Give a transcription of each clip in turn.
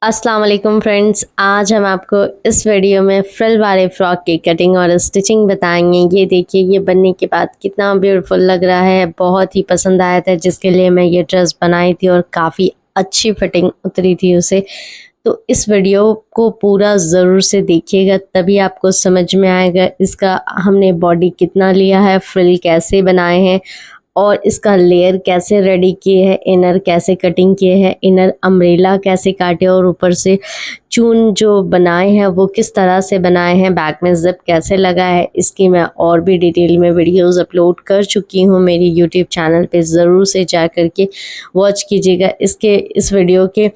अस्सलाम वालेकुम फ्रेंड्स, आज हम आपको इस वीडियो में फ्रिल वाले फ्रॉक की कटिंग और स्टिचिंग बताएंगे। ये देखिए, ये बनने के बाद कितना ब्यूटीफुल लग रहा है। बहुत ही पसंद आया था, जिसके लिए मैं ये ड्रेस बनाई थी और काफ़ी अच्छी फिटिंग उतरी थी उसे। तो इस वीडियो को पूरा ज़रूर से देखिएगा, तभी आपको समझ में आएगा इसका हमने बॉडी कितना लिया है, फ्रिल कैसे बनाए हैं और इसका लेयर कैसे रेडी किए हैं, इनर कैसे कटिंग किए हैं, इनर अम्ब्रेला कैसे काटे और ऊपर से चून जो बनाए हैं वो किस तरह से बनाए हैं, बैक में जिप कैसे लगा है, इसकी मैं और भी डिटेल में वीडियोस अपलोड कर चुकी हूँ मेरी यूट्यूब चैनल पे। ज़रूर से जा कर के वॉच कीजिएगा। इस वीडियो के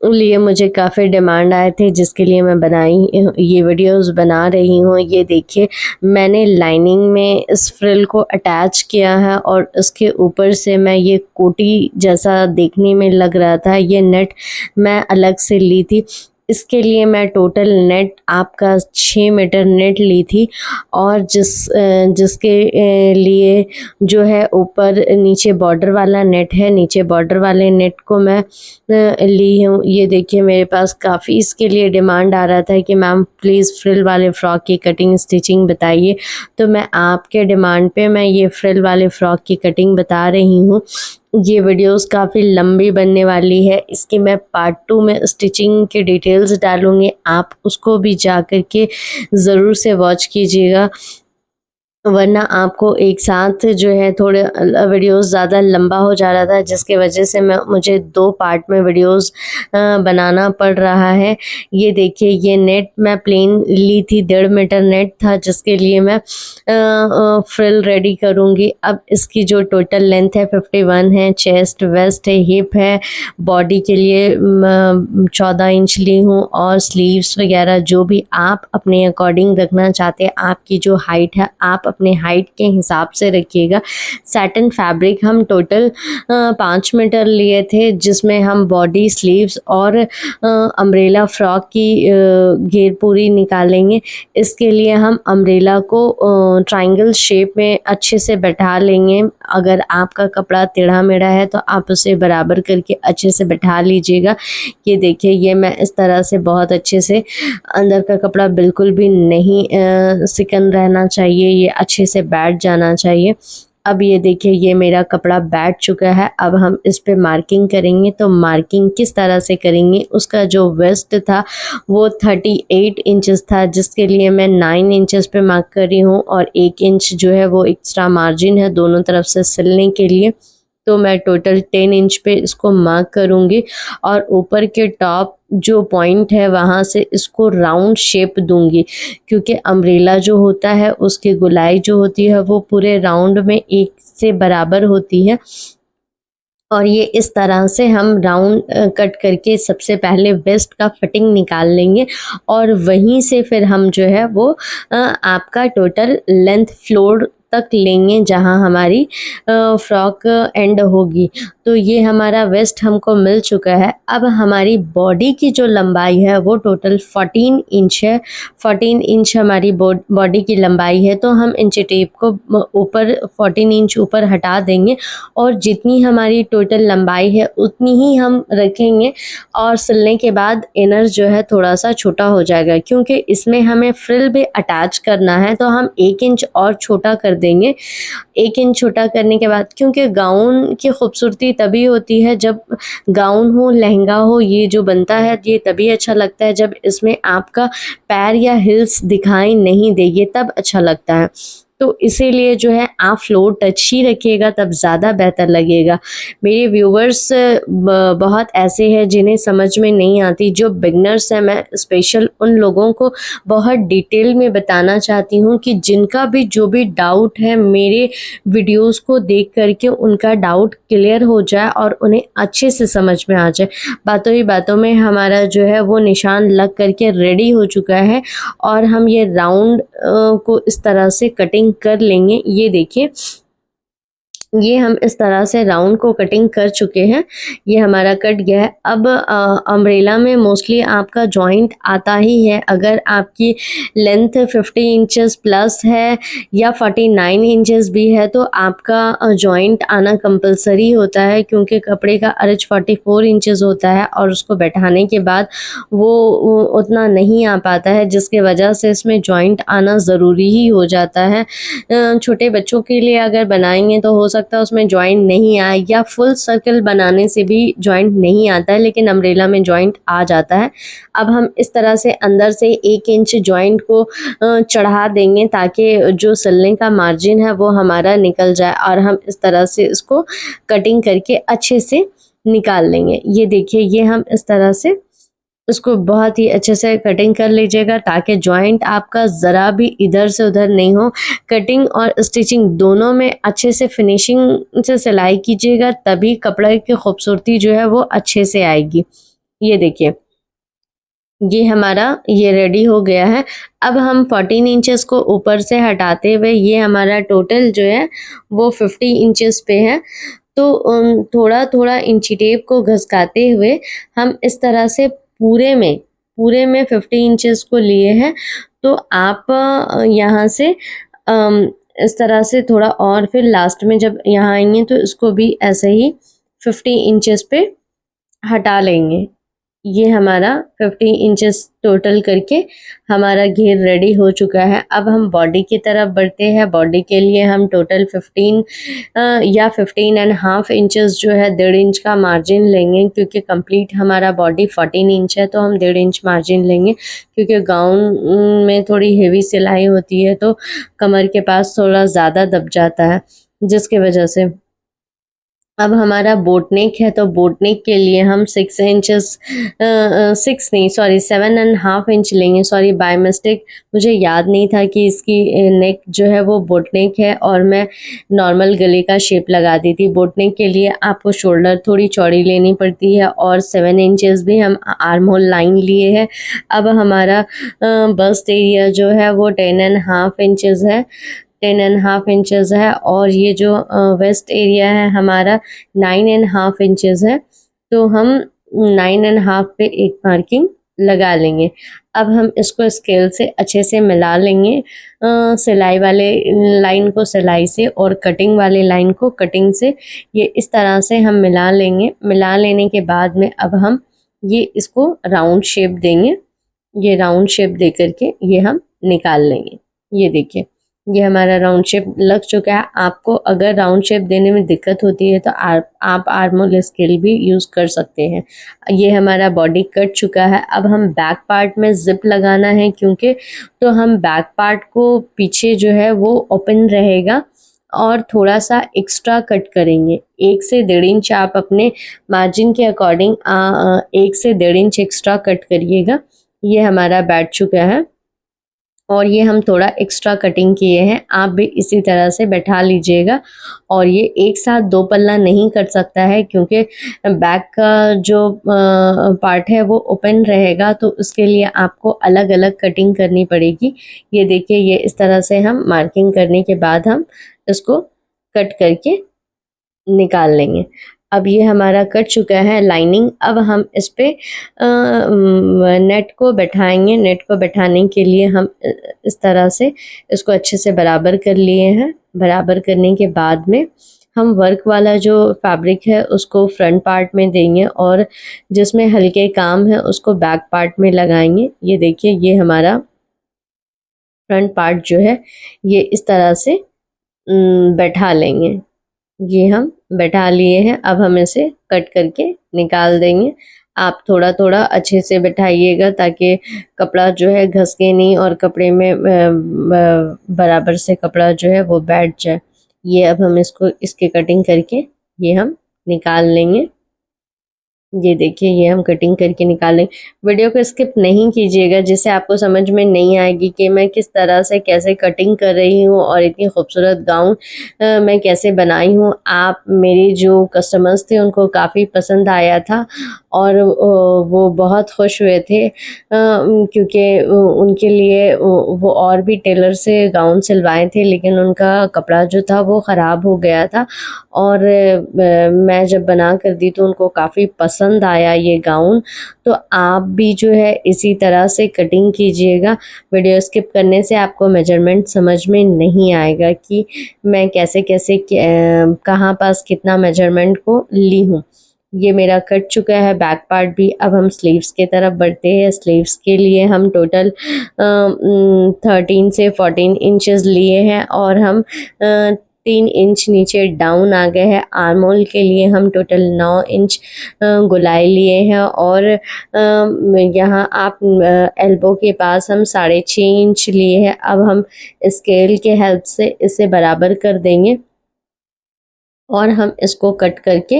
लिए मुझे काफ़ी डिमांड आए थे, जिसके लिए मैं ये वीडियोस बना रही हूँ। ये देखिए, मैंने लाइनिंग में इस फ्रिल को अटैच किया है और उसके ऊपर से मैं ये कोटी जैसा देखने में लग रहा था, ये नेट मैं अलग से ली थी। इसके लिए मैं टोटल नेट आपका 6 मीटर नेट ली थी और जिसके लिए जो है ऊपर नीचे बॉर्डर वाला नेट है, नीचे बॉर्डर वाले नेट को मैं ली हूँ। ये देखिए, मेरे पास काफ़ी इसके लिए डिमांड आ रहा था कि मैम प्लीज़ फ्रिल वाले फ़्रॉक की कटिंग स्टिचिंग बताइए, तो मैं आपके डिमांड पे मैं ये फ्रिल वाले फ़्रॉक की कटिंग बता रही हूँ। ये वीडियोस काफ़ी लंबी बनने वाली है, इसकी मैं पार्ट 2 में स्टिचिंग के डिटेल्स डालूँगी, आप उसको भी जा कर के ज़रूर से वॉच कीजिएगा, वरना आपको एक साथ जो है थोड़े वीडियोस ज़्यादा लंबा हो जा रहा था, जिसकी वजह से मुझे 2 पार्ट में वीडियोस बनाना पड़ रहा है। ये देखिए, ये नेट मैं प्लेन ली थी, 1.5 मीटर नेट था, जिसके लिए मैं फ्रिल रेडी करूँगी। अब इसकी जो टोटल लेंथ है 51 है, चेस्ट वेस्ट है, हिप है, बॉडी के लिए 14 इंच ली हूँ और स्लीव्स वगैरह जो भी आप अपने अकॉर्डिंग रखना चाहते हैं, आपकी जो हाइट है आप अपने हाइट के हिसाब से रखिएगा। सैटिन फैब्रिक हम टोटल 5 मीटर लिए थे, जिसमें हम बॉडी स्लीव्स और अम्ब्रेला फ्रॉक की घेर पूरी निकालेंगे। इसके लिए हम अम्ब्रेला को ट्रायंगल शेप में अच्छे से बैठा लेंगे। अगर आपका कपड़ा टेढ़ा मेढ़ा है तो आप उसे बराबर करके अच्छे से बैठा लीजिएगा। ये देखिए, ये मैं इस तरह से बहुत अच्छे से, अंदर का कपड़ा बिल्कुल भी नहीं सिकन रहना चाहिए, ये अच्छे से बैठ जाना चाहिए। अब ये देखिए, ये मेरा कपड़ा बैठ चुका है। अब हम इस पे मार्किंग करेंगे, तो मार्किंग किस तरह से करेंगे, उसका जो वेस्ट था वो 38 इंचेस था, जिसके लिए मैं 9 इंचेस पे मार्क कर रही हूँ और 1 इंच जो है वो एक्स्ट्रा मार्जिन है दोनों तरफ से सिलने के लिए। तो मैं टोटल 10 इंच पे इसको मार्क करूँगी और ऊपर के टॉप जो पॉइंट है वहाँ से इसको राउंड शेप दूंगी, क्योंकि अम्ब्रेला जो होता है उसकी गोलाई जो होती है वो पूरे राउंड में एक से बराबर होती है। और ये इस तरह से हम राउंड कट करके सबसे पहले वेस्ट का फिटिंग निकाल लेंगे और वहीं से फिर हम जो है वो आपका टोटल लेंथ फ्लोर तक लेंगे, जहां हमारी फ्रॉक एंड होगी। तो ये हमारा वेस्ट हमको मिल चुका है। अब हमारी बॉडी की जो लंबाई है वो टोटल 14 इंच है। 14 इंच हमारी बॉडी की लंबाई है, तो हम इंची टेप को ऊपर 14 इंच ऊपर हटा देंगे और जितनी हमारी टोटल लंबाई है उतनी ही हम रखेंगे। और सिलने के बाद इनर जो है थोड़ा सा छोटा हो जाएगा, क्योंकि इसमें हमें फ्रिल भी अटैच करना है, तो हम 1 इंच और छोटा कर देंगे। 1 इंच छोटा करने के बाद, क्योंकि गाउन की खूबसूरती तभी होती है जब गाउन हो, लहंगा हो, ये जो बनता है ये तभी अच्छा लगता है जब इसमें आपका पैर या हिल्स दिखाई नहीं दे, ये तब अच्छा लगता है। तो इसीलिए जो है आप फ्लोर टच ही रखिएगा, तब ज़्यादा बेहतर लगेगा। मेरे व्यूवर्स बहुत ऐसे हैं जिन्हें समझ में नहीं आती, जो बिगनर्स हैं, मैं स्पेशल उन लोगों को बहुत डिटेल में बताना चाहती हूँ कि जिनका भी जो भी डाउट है मेरे वीडियोस को देख करके उनका डाउट क्लियर हो जाए और उन्हें अच्छे से समझ में आ जाए। बातों ही बातों में हमारा जो है वो निशान लग करके रेडी हो चुका है और हम ये राउंड को इस तरह से कटिंग कर लेंगे। ये देखिए, ये हम इस तरह से राउंड को कटिंग कर चुके हैं। ये हमारा कट गया है। अब अम्ब्रेला में मोस्टली आपका जॉइंट आता ही है। अगर आपकी लेंथ 50 इंचेस प्लस है या 49 इंचेस भी है तो आपका जॉइंट आना कंपलसरी होता है, क्योंकि कपड़े का अर्ज 44 इंचेस होता है और उसको बैठाने के बाद वो उतना नहीं आ पाता है, जिसके वजह से इसमें जॉइंट आना ज़रूरी ही हो जाता है। छोटे बच्चों के लिए अगर बनाएंगे तो हो सकता है उसमें जॉइंट नहीं आए, या फुल सर्कल बनाने से भी जॉइंट नहीं आता है, लेकिन अम्ब्रेला में जॉइंट आ जाता है। अब हम इस तरह से अंदर से 1 इंच जॉइंट को चढ़ा देंगे ताकि जो सिलने का मार्जिन है वो हमारा निकल जाए, और हम इस तरह से इसको कटिंग करके अच्छे से निकाल लेंगे। ये देखिए, ये हम इस तरह से उसको बहुत ही अच्छे से कटिंग कर लीजिएगा ताकि जॉइंट आपका ज़रा भी इधर से उधर नहीं हो। कटिंग और स्टिचिंग दोनों में अच्छे से फिनिशिंग से सिलाई कीजिएगा, तभी कपड़े की खूबसूरती जो है वो अच्छे से आएगी। ये देखिए, ये हमारा ये रेडी हो गया है। अब हम 14 इंचेस को ऊपर से हटाते हुए ये हमारा टोटल जो है वो 50 इंचेस पे है। तो थोड़ा थोड़ा इंची टेप को घसकाते हुए हम इस तरह से पूरे में 50 इंचेस को लिए हैं। तो आप यहाँ से इस तरह से थोड़ा, और फिर लास्ट में जब यहाँ आएंगे तो इसको भी ऐसे ही 50 इंचेस पे हटा लेंगे। ये हमारा 50 इंचेस टोटल करके हमारा घेर रेडी हो चुका है। अब हम बॉडी की तरफ बढ़ते हैं। बॉडी के लिए हम टोटल 15 या 15.5 इंचेस जो है 1.5 इंच का मार्जिन लेंगे, क्योंकि कंप्लीट हमारा बॉडी 14 इंच है तो हम 1.5 इंच मार्जिन लेंगे, क्योंकि गाउन में थोड़ी हेवी सिलाई होती है तो कमर के पास थोड़ा ज़्यादा दब जाता है, जिसके वजह से। अब हमारा बोट नेक है, तो बोट नेक के लिए हम 6 इंचेस 6 नहीं, सॉरी 7.5 इंच लेंगे। सॉरी, बाय मिस्टेक मुझे याद नहीं था कि इसकी नेक जो है वो बोट नेक है, और मैं नॉर्मल गले का शेप लगा दी थी। बोट नेक के लिए आपको शोल्डर थोड़ी चौड़ी लेनी पड़ती है, और 7 इंचेस भी हम आर्म होल लाइन लिए है। अब हमारा बस्ट एरिया जो है वो 10.5 इंचेस है, 10.5 इंचेस है, और ये जो वेस्ट एरिया है हमारा 9.5 इंचेस है। तो हम 9.5 पे एक मार्किंग लगा लेंगे। अब हम इसको स्केल से अच्छे से मिला लेंगे, सिलाई वाले लाइन को सिलाई से और कटिंग वाले लाइन को कटिंग से। ये इस तरह से हम मिला लेंगे। मिला लेने के बाद में अब हम ये इसको राउंड शेप देंगे। ये राउंड शेप दे करके ये हम निकाल लेंगे। ये देखिए, ये हमारा राउंड शेप लग चुका है। आपको अगर राउंड शेप देने में दिक्कत होती है तो आप आर्म होल स्केल भी यूज़ कर सकते हैं। ये हमारा बॉडी कट चुका है। अब हम बैक पार्ट में जिप लगाना है, क्योंकि तो हम बैक पार्ट को पीछे जो है वो ओपन रहेगा, और थोड़ा सा एक्स्ट्रा कट करेंगे। 1 से 1.5 इंच आप अपने मार्जिन के अकॉर्डिंग 1 से 1.5 इंच एक्स्ट्रा कट करिएगा। ये हमारा बैठ चुका है, और ये हम थोड़ा एक्स्ट्रा कटिंग किए हैं। आप भी इसी तरह से बैठा लीजिएगा। और ये एक साथ 2 पल्ला नहीं कट सकता है, क्योंकि बैक का जो पार्ट है वो ओपन रहेगा, तो उसके लिए आपको अलग अलग कटिंग करनी पड़ेगी। ये देखिए, ये इस तरह से हम मार्किंग करने के बाद हम इसको कट करके निकाल लेंगे। अब ये हमारा कट चुका है लाइनिंग। अब हम इस पे नेट को बैठाएंगे। नेट को बैठाने के लिए हम इस तरह से इसको अच्छे से बराबर कर लिए हैं। बराबर करने के बाद में हम वर्क वाला जो फैब्रिक है उसको फ्रंट पार्ट में देंगे, और जिसमें हल्के काम है उसको बैक पार्ट में लगाएंगे। ये देखिए, ये हमारा फ्रंट पार्ट जो है ये इस तरह से बैठा लेंगे। ये हम बैठा लिए हैं। अब हम इसे कट करके निकाल देंगे। आप थोड़ा थोड़ा अच्छे से बैठाइएगा ताकि कपड़ा जो है घसके नहीं, और कपड़े में बराबर से कपड़ा जो है वो बैठ जाए। ये अब हम इसको इसके कटिंग करके ये हम निकाल लेंगे। ये देखिए, ये हम कटिंग करके निकालें। वीडियो को स्किप नहीं कीजिएगा, जिससे आपको समझ में नहीं आएगी कि मैं किस तरह से कैसे कटिंग कर रही हूँ और इतनी खूबसूरत गाउन मैं कैसे बनाई हूँ। आप मेरी जो कस्टमर्स थे उनको काफ़ी पसंद आया था, और वो बहुत खुश हुए थे क्योंकि उनके लिए वो और भी टेलर से गाउन सिलवाए थे, लेकिन उनका कपड़ा जो था वो ख़राब हो गया था। और मैं जब बना कर दी तो उनको काफ़ी पसंद आया ये गाउन। तो आप भी जो है इसी तरह से कटिंग कीजिएगा। वीडियो स्किप करने से आपको मेजरमेंट समझ में नहीं आएगा कि मैं कैसे कैसे कहाँ पास कितना मेजरमेंट को ली हूँ। ये मेरा कट चुका है बैक पार्ट भी। अब हम स्लीव्स की तरफ बढ़ते हैं। स्लीव्स के लिए हम टोटल 13 से 14 इंचेस लिए हैं और हम 3 इंच नीचे डाउन आ गए हैं। आर्म होल के लिए हम टोटल 9 इंच गोलाई लिए हैं और यहाँ आप एल्बो के पास हम 6.5 इंच लिए हैं। अब हम स्केल के हेल्प से इसे बराबर कर देंगे और हम इसको कट करके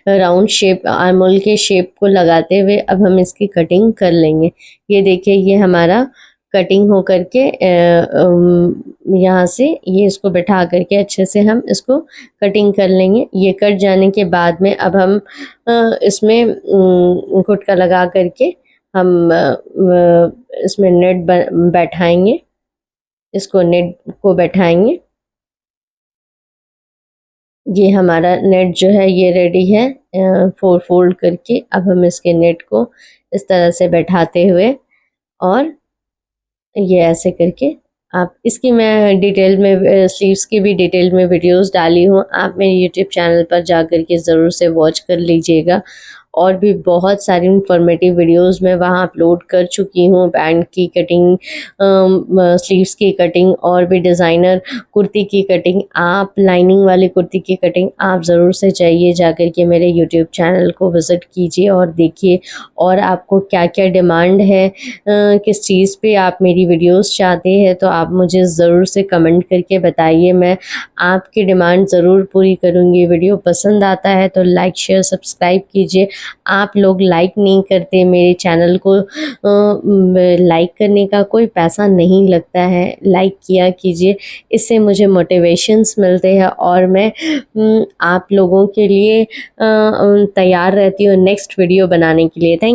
राउंड शेप आर्म होल के शेप को लगाते हुए अब हम इसकी कटिंग कर लेंगे। ये देखिए ये हमारा कटिंग हो करके यहाँ से ये इसको बैठा करके अच्छे से हम इसको कटिंग कर लेंगे। ये कट जाने के बाद में अब हम इसमें गुटका लगा करके हम इसमें नेट बैठाएंगे, इसको नेट को बैठाएंगे। ये हमारा नेट जो है ये रेडी है 4 फोल्ड करके। अब हम इसके नेट को इस तरह से बैठाते हुए और ये ऐसे करके आप इसकी मैं डिटेल में स्लीव्स की भी डिटेल में वीडियोस डाली हूँ। आप मेरे यूट्यूब चैनल पर जा कर के ज़रूर से वॉच कर लीजिएगा। और भी बहुत सारी इंफॉर्मेटिव वीडियोस मैं वहाँ अपलोड कर चुकी हूँ। पैंट की कटिंग, स्लीव्स की कटिंग और भी डिज़ाइनर कुर्ती की कटिंग, आप लाइनिंग वाली कुर्ती की कटिंग आप ज़रूर से जाइए, जा कर के मेरे यूट्यूब चैनल को विज़िट कीजिए और देखिए। और आपको क्या क्या डिमांड है, किस चीज़ पे आप मेरी वीडियोस चाहते हैं, तो आप मुझे ज़रूर से कमेंट करके बताइए। मैं आपकी डिमांड ज़रूर पूरी करूँगी। वीडियो पसंद आता है तो लाइक शेयर सब्सक्राइब कीजिए। आप लोग लाइक नहीं करते मेरे चैनल को, लाइक करने का कोई पैसा नहीं लगता है, लाइक किया कीजिए। इससे मुझे मोटिवेशंस मिलते हैं और मैं आप लोगों के लिए तैयार रहती हूँ नेक्स्ट वीडियो बनाने के लिए। थैंक